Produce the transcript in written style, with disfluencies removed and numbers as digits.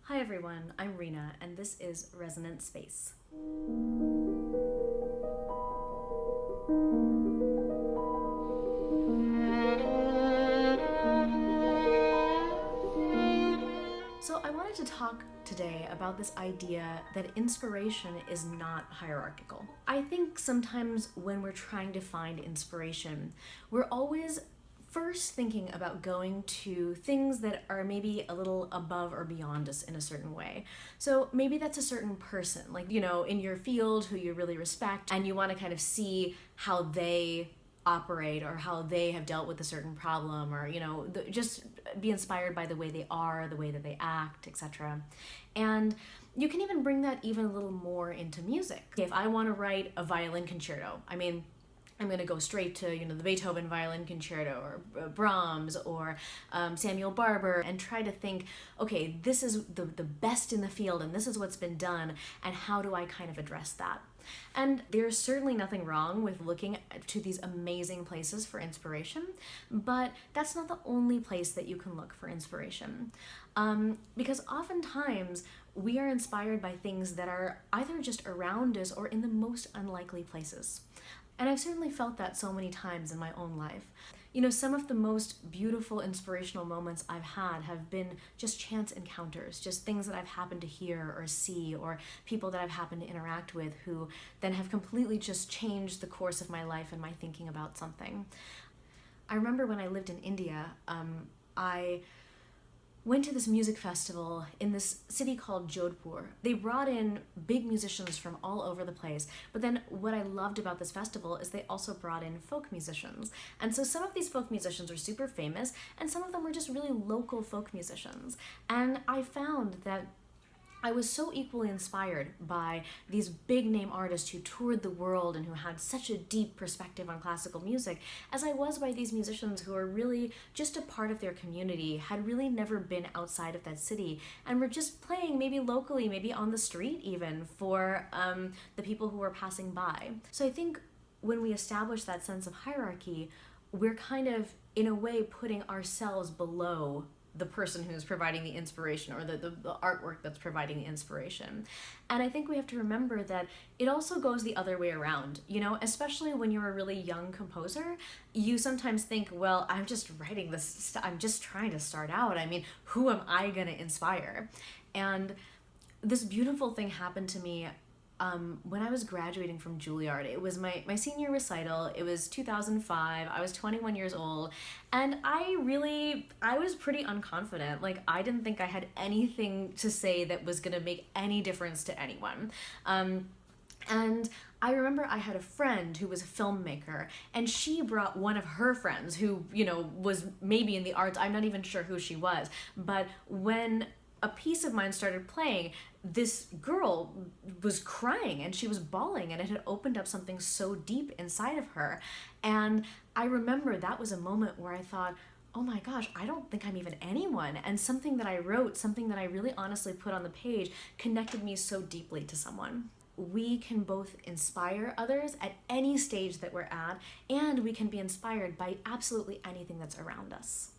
Hi everyone, I'm Reena, and this is Resonant Space. So I wanted to talk today about this idea that inspiration is not hierarchical. I think sometimes when we're trying to find inspiration, we're always first thinking about going to things that are maybe a little above or beyond us in a certain way. So maybe that's a certain person, like, in your field who you really respect, and you want to kind of see how they operate or how they have dealt with a certain problem, or just be inspired by the way they are, the way that they act, etc. And you can even bring that even a little more into music. If I want to write a violin concerto, I'm going to go straight to the Beethoven Violin Concerto, or Brahms, or Samuel Barber, and try to think, okay, this is the best in the field, and this is what's been done, and how do I kind of address that? And there's certainly nothing wrong with looking to these amazing places for inspiration, but that's not the only place that you can look for inspiration. Because oftentimes we are inspired by things that are either just around us or in the most unlikely places. And I've certainly felt that so many times in my own life. Some of the most beautiful inspirational moments I've had have been just chance encounters, just things that I've happened to hear or see, or people that I've happened to interact with who then have completely just changed the course of my life and my thinking about something. I remember when I lived in India, I went to this music festival in this city called Jodhpur. They brought in big musicians from all over the place, but then what I loved about this festival is they also brought in folk musicians. And so some of these folk musicians were super famous, and some of them were just really local folk musicians. And I found that I was so equally inspired by these big name artists who toured the world and who had such a deep perspective on classical music as I was by these musicians who are really just a part of their community, had really never been outside of that city, and were just playing maybe locally, maybe on the street even, for the people who were passing by. So I think when we establish that sense of hierarchy, we're kind of, in a way, putting ourselves below the person who's providing the inspiration, or the artwork that's providing the inspiration. And I think we have to remember that it also goes the other way around, especially when you're a really young composer. You sometimes think, well, I'm just writing this, I'm just trying to start out. Who am I gonna inspire? And this beautiful thing happened to me when I was graduating from Juilliard. It was my senior recital. It was 2005. I was 21 years old, and I was pretty unconfident. Like, I didn't think I had anything to say that was gonna make any difference to anyone. And I remember I had a friend who was a filmmaker, and she brought one of her friends who, was maybe in the arts. I'm not even sure who she was, but when a piece of mine started playing, this girl was crying and she was bawling, and it had opened up something so deep inside of her. And I remember that was a moment where I thought, oh my gosh, I don't think I'm even anyone. And something that I wrote, something that I really honestly put on the page, connected me so deeply to someone. We can both inspire others at any stage that we're at, and we can be inspired by absolutely anything that's around us.